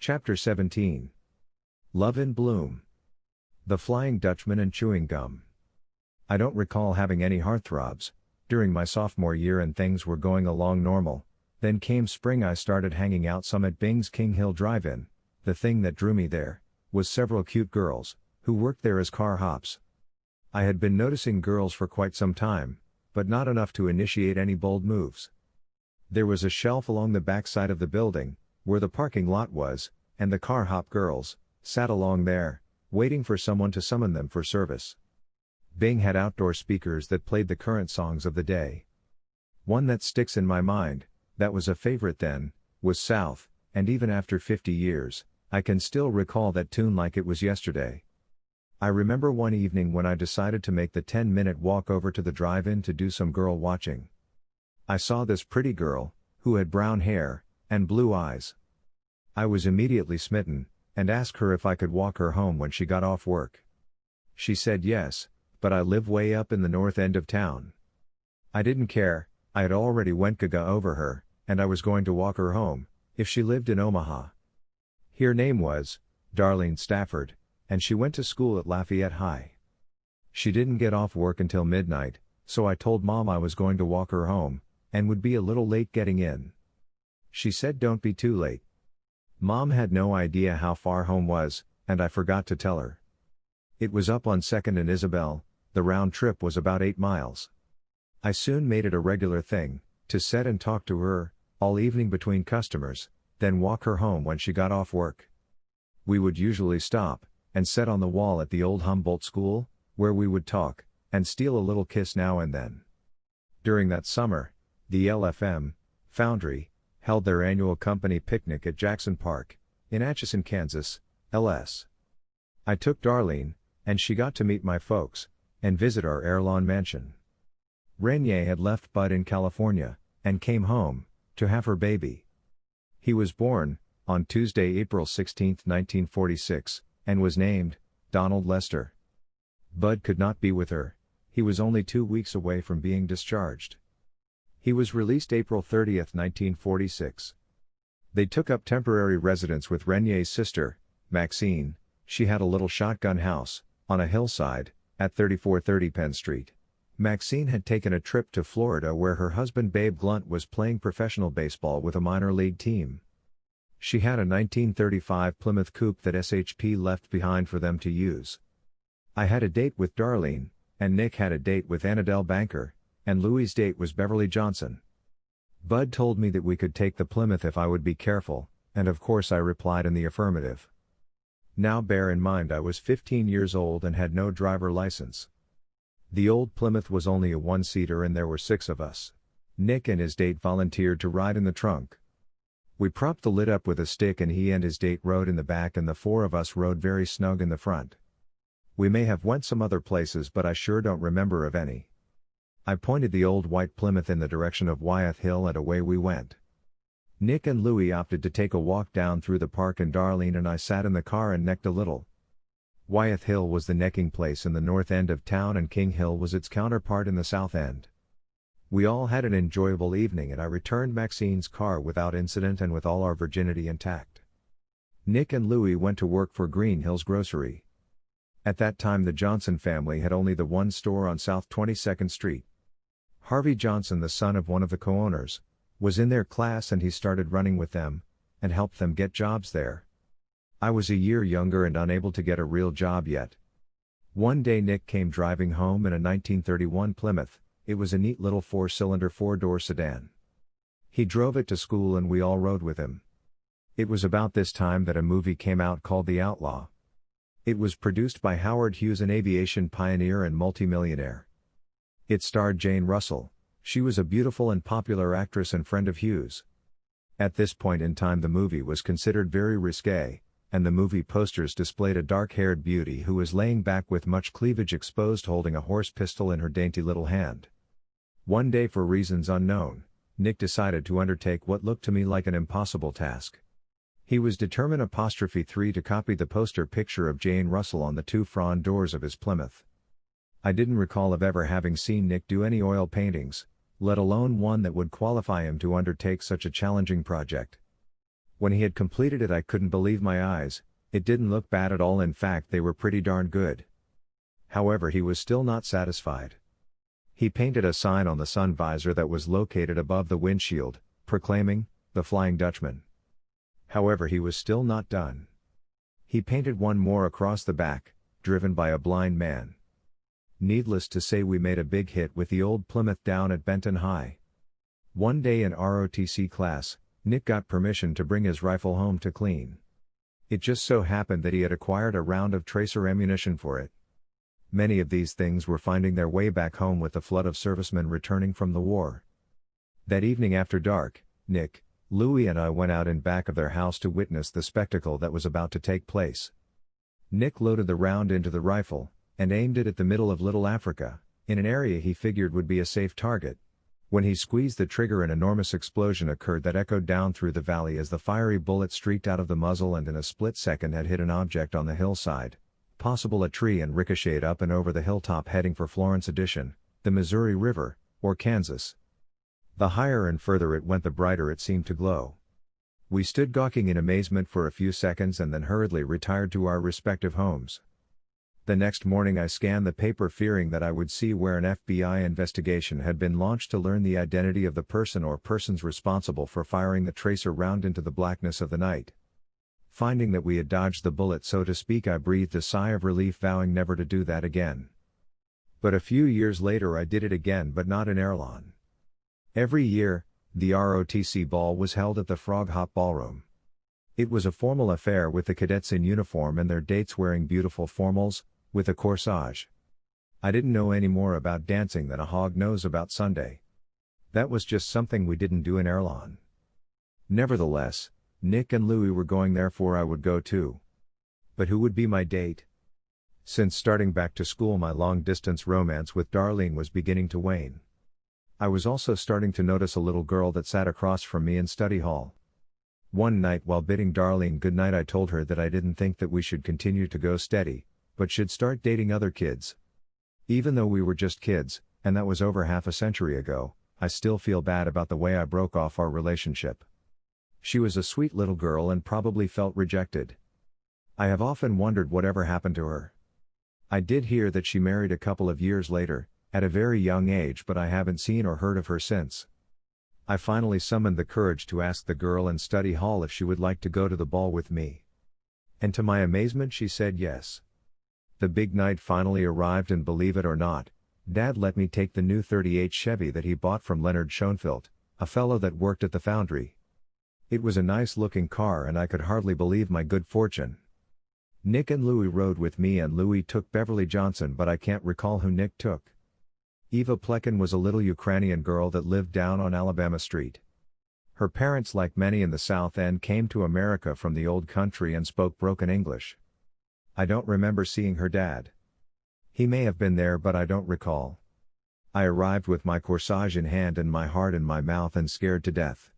Chapter 17. Love in Bloom. The Flying Dutchman and Chewing Gum. I don't recall having any heartthrobs during my sophomore year, and things were going along normal. Then came spring. I started hanging out some at Bing's King Hill Drive-In. The thing that drew me there was several cute girls who worked there as car hops. I had been noticing girls for quite some time, but not enough to initiate any bold moves. There was a shelf along the back side of the building, where the parking lot was, and the car hop girls sat along there, waiting for someone to summon them for service. Bing had outdoor speakers that played the current songs of the day. One that sticks in my mind, that was a favorite then, was South, and even after 50 years, I can still recall that tune like it was yesterday. I remember one evening when I decided to make the 10-minute walk over to the drive-in to do some girl watching. I saw this pretty girl, who had brown hair and blue eyes. I was immediately smitten, and asked her if I could walk her home when she got off work. She said yes, but I live way up in the north end of town. I didn't care. I had already went gaga over her, and I was going to walk her home, if she lived in Omaha. Her name was Darlene Stafford, and she went to school at Lafayette High. She didn't get off work until midnight, so I told Mom I was going to walk her home, and would be a little late getting in. She said don't be too late. Mom had no idea how far home was, and I forgot to tell her. It was up on 2nd and Isabel. The round trip was about 8 miles. I soon made it a regular thing to sit and talk to her all evening between customers, then walk her home when she got off work. We would usually stop and sit on the wall at the old Humboldt school, where we would talk and steal a little kiss now and then. During that summer, the LFM Foundry held their annual company picnic at Jackson Park in Atchison, Kansas, LS. I took Darlene, and she got to meet my folks and visit our Airlawn mansion. Renier had left Bud in California and came home to have her baby. He was born on Tuesday, April 16, 1946, and was named Donald Lester. Bud could not be with her. He was only 2 weeks away from being discharged. He was released April 30, 1946. They took up temporary residence with Renier's sister, Maxine. She had a little shotgun house on a hillside at 3430 Penn Street. Maxine had taken a trip to Florida, where her husband Babe Glunt was playing professional baseball with a minor league team. She had a 1935 Plymouth Coupe that SHP left behind for them to use. I had a date with Darlene, and Nick had a date with Annadelle Banker, and Louie's date was Beverly Johnson. Bud told me that we could take the Plymouth if I would be careful, and of course I replied in the affirmative. Now bear in mind I was 15 years old and had no driver license. The old Plymouth was only a one-seater and there were 6 of us. Nick and his date volunteered to ride in the trunk. We propped the lid up with a stick and he and his date rode in the back, and the 4 of us rode very snug in the front. We may have went some other places, but I sure don't remember of any. I pointed the old white Plymouth in the direction of Wyeth Hill and away we went. Nick and Louie opted to take a walk down through the park, and Darlene and I sat in the car and necked a little. Wyeth Hill was the necking place in the north end of town, and King Hill was its counterpart in the south end. We all had an enjoyable evening, and I returned Maxine's car without incident and with all our virginity intact. Nick and Louie went to work for Green Hills Grocery. At that time the Johnson family had only the one store on South 22nd Street. Harvey Johnson, the son of one of the co-owners, was in their class, and he started running with them and helped them get jobs there. I was a year younger and unable to get a real job yet. One day Nick came driving home in a 1931 Plymouth. It was a neat little 4-cylinder 4-door sedan. He drove it to school and we all rode with him. It was about this time that a movie came out called The Outlaw. It was produced by Howard Hughes, an aviation pioneer and multimillionaire. It starred Jane Russell. She was a beautiful and popular actress and friend of Hughes. At this point in time the movie was considered very risque, and the movie posters displayed a dark-haired beauty who was laying back with much cleavage exposed, holding a horse pistol in her dainty little hand. One day, for reasons unknown, Nick decided to undertake what looked to me like an impossible task. He was determined '3 to copy the poster picture of Jane Russell on the 2 front doors of his Plymouth. I didn't recall of ever having seen Nick do any oil paintings, let alone one that would qualify him to undertake such a challenging project. When he had completed it, I couldn't believe my eyes. It didn't look bad at all, in fact they were pretty darn good. However, he was still not satisfied. He painted a sign on the sun visor that was located above the windshield, proclaiming, "The Flying Dutchman." However, he was still not done. He painted one more across the back, "Driven by a Blind Man." Needless to say, we made a big hit with the old Plymouth down at Benton High. One day in ROTC class, Nick got permission to bring his rifle home to clean. It just so happened that he had acquired a round of tracer ammunition for it. Many of these things were finding their way back home with the flood of servicemen returning from the war. That evening after dark, Nick, Louie and I went out in back of their house to witness the spectacle that was about to take place. Nick loaded the round into the rifle, and aimed it at the middle of Little Africa, in an area he figured would be a safe target. When he squeezed the trigger, an enormous explosion occurred that echoed down through the valley as the fiery bullet streaked out of the muzzle and in a split second had hit an object on the hillside, possible a tree, and ricocheted up and over the hilltop heading for Florence Addition, the Missouri River, or Kansas. The higher and further it went, the brighter it seemed to glow. We stood gawking in amazement for a few seconds and then hurriedly retired to our respective homes. The next morning I scanned the paper, fearing that I would see where an FBI investigation had been launched to learn the identity of the person or persons responsible for firing the tracer round into the blackness of the night. Finding that we had dodged the bullet, so to speak, I breathed a sigh of relief, vowing never to do that again. But a few years later I did it again, but not in Erlon. Every year, the ROTC ball was held at the Frog Hop Ballroom. It was a formal affair with the cadets in uniform and their dates wearing beautiful formals, with a corsage. I didn't know any more about dancing than a hog knows about Sunday. That was just something we didn't do in Erlon. Nevertheless, Nick and Louie were going, therefore I would go too. But who would be my date? Since starting back to school, my long-distance romance with Darlene was beginning to wane. I was also starting to notice a little girl that sat across from me in study hall. One night while bidding Darlene goodnight, I told her that I didn't think that we should continue to go steady, but should start dating other kids. Even though we were just kids, and that was over half a century ago, I still feel bad about the way I broke off our relationship. She was a sweet little girl and probably felt rejected. I have often wondered whatever happened to her. I did hear that she married a couple of years later, at a very young age, but I haven't seen or heard of her since. I finally summoned the courage to ask the girl in study hall if she would like to go to the ball with me. And to my amazement she said yes. The big night finally arrived, and believe it or not, Dad let me take the new '38 Chevy that he bought from Leonard Schoenfeld, a fellow that worked at the foundry. It was a nice-looking car and I could hardly believe my good fortune. Nick and Louie rode with me, and Louie took Beverly Johnson, but I can't recall who Nick took. Eva Plekin was a little Ukrainian girl that lived down on Alabama Street. Her parents, like many in the South End, came to America from the old country and spoke broken English. I don't remember seeing her dad. He may have been there, but I don't recall. I arrived with my corsage in hand and my heart in my mouth and scared to death.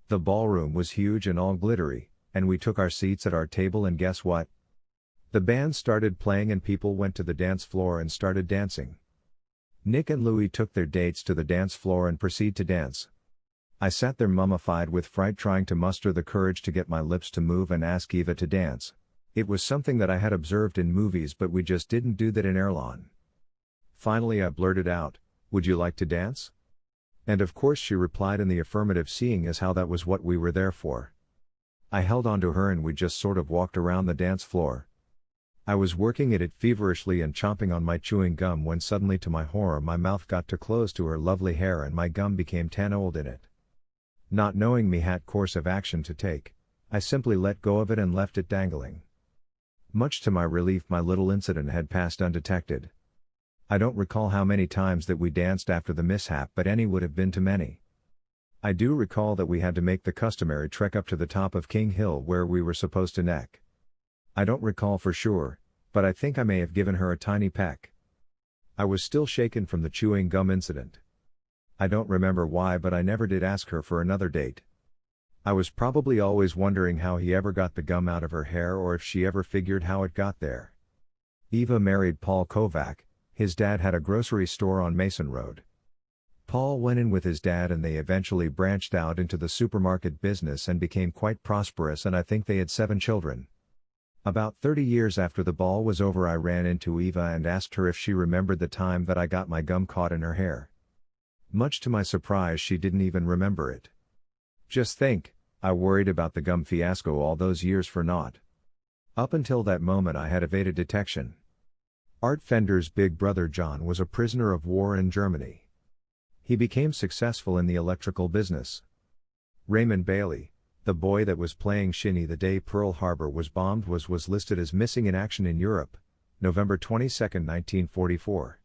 The ballroom was huge and all glittery, and we took our seats at our table, and guess what? The band started playing and people went to the dance floor and started dancing. Nick and Louie took their dates to the dance floor and proceeded to dance. I sat there mummified with fright, trying to muster the courage to get my lips to move and ask Eva to dance. It was something that I had observed in movies, but we just didn't do that in Erlon. Finally I blurted out, "Would you like to dance?" And of course she replied in the affirmative, seeing as how that was what we were there for. I held on to her and we just sort of walked around the dance floor. I was working at it feverishly and chomping on my chewing gum when suddenly, to my horror, my mouth got too close to her lovely hair and my gum became tan-old in it. Not knowing me what course of action to take, I simply let go of it and left it dangling. Much to my relief, my little incident had passed undetected. I don't recall how many times that we danced after the mishap, but any would have been too many. I do recall that we had to make the customary trek up to the top of King Hill where we were supposed to neck. I don't recall for sure, but I think I may have given her a tiny peck. I was still shaken from the chewing gum incident. I don't remember why, but I never did ask her for another date. I was probably always wondering how he ever got the gum out of her hair, or if she ever figured how it got there. Eva married Paul Kovac. His dad had a grocery store on Mason Road. Paul went in with his dad and they eventually branched out into the supermarket business and became quite prosperous, and I think they had 7 children. About 30 years after the ball was over, I ran into Eva and asked her if she remembered the time that I got my gum caught in her hair. Much to my surprise, she didn't even remember it. Just think, I worried about the gum fiasco all those years for naught. Up until that moment I had evaded detection. Art Fender's big brother John was a prisoner of war in Germany. He became successful in the electrical business. Raymond Bailey, the boy that was playing shinny the day Pearl Harbor was bombed, was listed as missing in action in Europe, November 22, 1944.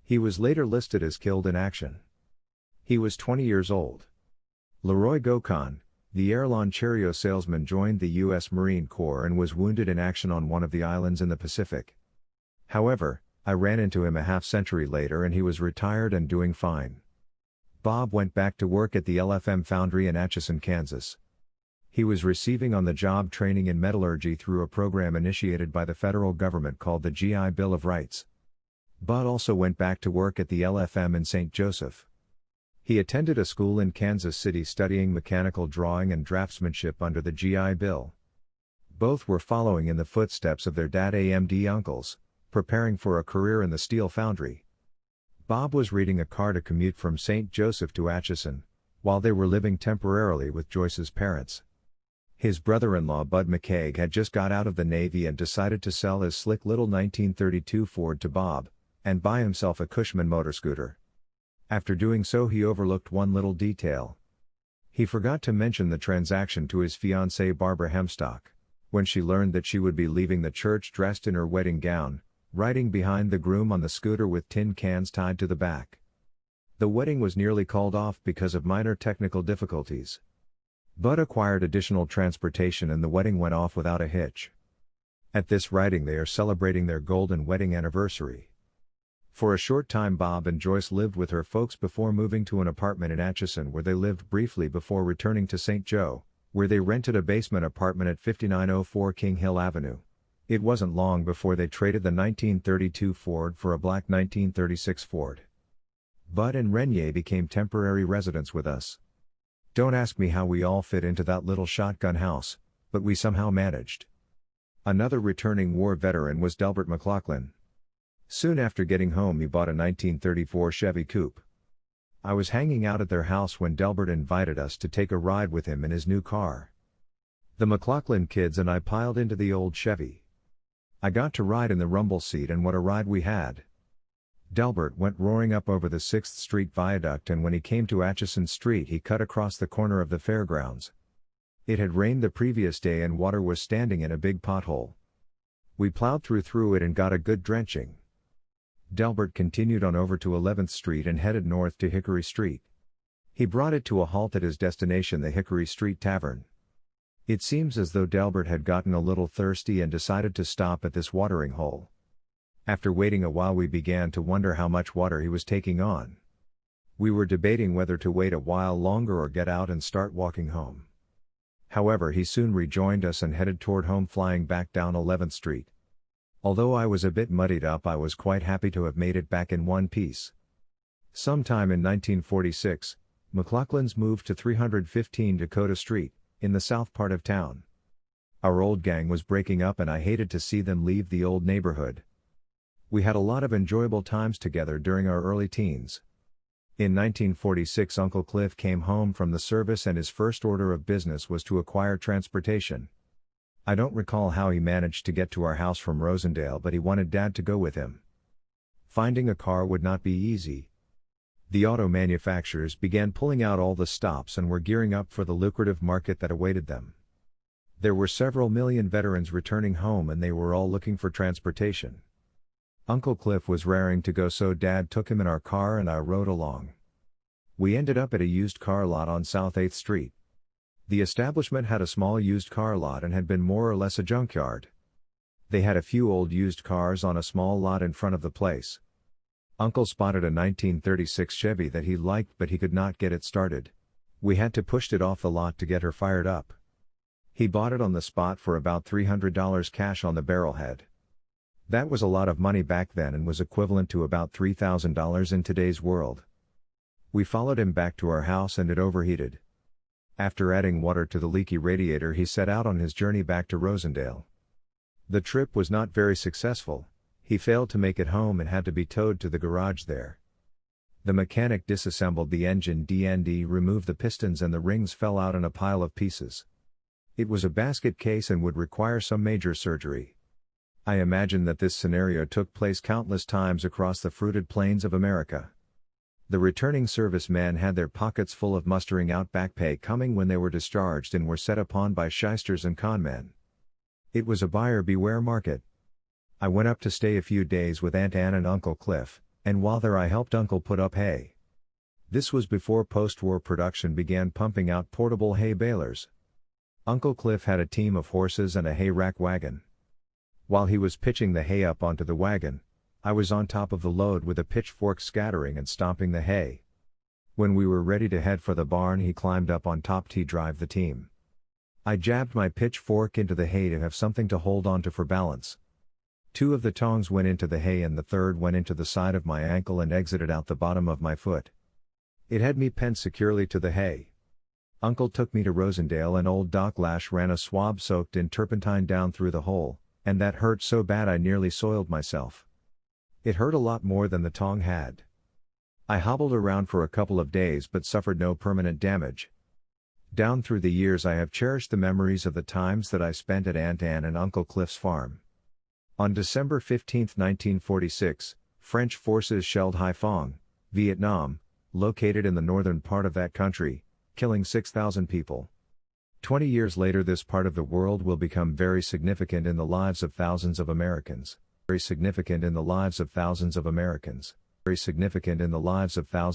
He was later listed as killed in action. He was 20 years old. Leroy Gokhan, the Airlon Cheerio salesman, joined the U.S. Marine Corps and was wounded in action on one of the islands in the Pacific. However, I ran into him a half-century later and he was retired and doing fine. Bob went back to work at the LFM foundry in Atchison, Kansas. He was receiving on-the-job training in metallurgy through a program initiated by the federal government called the GI Bill of Rights. Bud also went back to work at the LFM in St. Joseph. He attended a school in Kansas City studying mechanical drawing and draftsmanship under the GI Bill. Both were following in the footsteps of their dad AMD uncles, preparing for a career in the steel foundry. Bob was reading a car to commute from St. Joseph to Atchison, while they were living temporarily with Joyce's parents. His brother-in-law Bud McCaig had just got out of the Navy and decided to sell his slick little 1932 Ford to Bob, and buy himself a Cushman motor scooter. After doing so, he overlooked one little detail. He forgot to mention the transaction to his fiancée Barbara Hemstock. When she learned that she would be leaving the church dressed in her wedding gown, riding behind the groom on the scooter with tin cans tied to the back. The wedding was nearly called off because of minor technical difficulties. Bud acquired additional transportation and the wedding went off without a hitch. At this writing they are celebrating their golden wedding anniversary. For a short time Bob and Joyce lived with her folks before moving to an apartment in Atchison, where they lived briefly before returning to St. Joe, where they rented a basement apartment at 5904 King Hill Avenue. It wasn't long before they traded the 1932 Ford for a black 1936 Ford. Bud and Renier became temporary residents with us. Don't ask me how we all fit into that little shotgun house, but we somehow managed. Another returning war veteran was Delbert McLaughlin. Soon after getting home he bought a 1934 Chevy Coupe. I was hanging out at their house when Delbert invited us to take a ride with him in his new car. The McLaughlin kids and I piled into the old Chevy. I got to ride in the rumble seat, and what a ride we had. Delbert went roaring up over the 6th Street Viaduct, and when he came to Atchison Street he cut across the corner of the fairgrounds. It had rained the previous day and water was standing in a big pothole. We plowed through it and got a good drenching. Delbert continued on over to 11th Street and headed north to Hickory Street. He brought it to a halt at his destination, the Hickory Street Tavern. It seems as though Delbert had gotten a little thirsty and decided to stop at this watering hole. After waiting a while we began to wonder how much water he was taking on. We were debating whether to wait a while longer or get out and start walking home. However, he soon rejoined us and headed toward home, flying back down 11th Street. Although I was a bit muddied up, I was quite happy to have made it back in one piece. Sometime in 1946, McLaughlin's moved to 315 Dakota Street, in the south part of town. Our old gang was breaking up and I hated to see them leave the old neighborhood. We had a lot of enjoyable times together during our early teens. In 1946 Uncle Cliff came home from the service and his first order of business was to acquire transportation. I don't recall how he managed to get to our house from Rosendale, but he wanted Dad to go with him. Finding a car would not be easy. The auto manufacturers began pulling out all the stops and were gearing up for the lucrative market that awaited them. There were several million veterans returning home and they were all looking for transportation. Uncle Cliff was raring to go, so Dad took him in our car and I rode along. We ended up at a used car lot on South 8th Street. The establishment had a small used car lot and had been more or less a junkyard. They had a few old used cars on a small lot in front of the place. Uncle spotted a 1936 Chevy that he liked, but he could not get it started. We had to push it off the lot to get her fired up. He bought it on the spot for about $300 cash on the barrelhead. That was a lot of money back then and was equivalent to about $3,000 in today's world. We followed him back to our house and it overheated. After adding water to the leaky radiator, he set out on his journey back to Rosendale. The trip was not very successful. He failed to make it home and had to be towed to the garage there. The mechanic disassembled the engine and removed the pistons and the rings fell out in a pile of pieces. It was a basket case and would require some major surgery. I imagine that this scenario took place countless times across the fruited plains of America. The returning servicemen had their pockets full of mustering out back pay coming when they were discharged and were set upon by shysters and conmen. It was a buyer beware market. I went up to stay a few days with Aunt Ann and Uncle Cliff, and while there I helped Uncle put up hay. This was before post-war production began pumping out portable hay balers. Uncle Cliff had a team of horses and a hay rack wagon. While he was pitching the hay up onto the wagon, I was on top of the load with a pitchfork scattering and stomping the hay. When we were ready to head for the barn, he climbed up on top to drive the team. I jabbed my pitchfork into the hay to have something to hold onto for balance. 2 of the tongs went into the hay and the third went into the side of my ankle and exited out the bottom of my foot. It had me pinned securely to the hay. Uncle took me to Rosendale and old Doc Lash ran a swab soaked in turpentine down through the hole, and that hurt so bad I nearly soiled myself. It hurt a lot more than the tong had. I hobbled around for a couple of days but suffered no permanent damage. Down through the years I have cherished the memories of the times that I spent at Aunt Ann and Uncle Cliff's farm. On December 15, 1946, French forces shelled Haiphong, Vietnam, located in the northern part of that country, killing 6,000 people. 20 years later, this part of the world will become very significant in the lives of thousands of Americans. Very significant in the lives of thousands of Americans. Very significant in the lives of thousands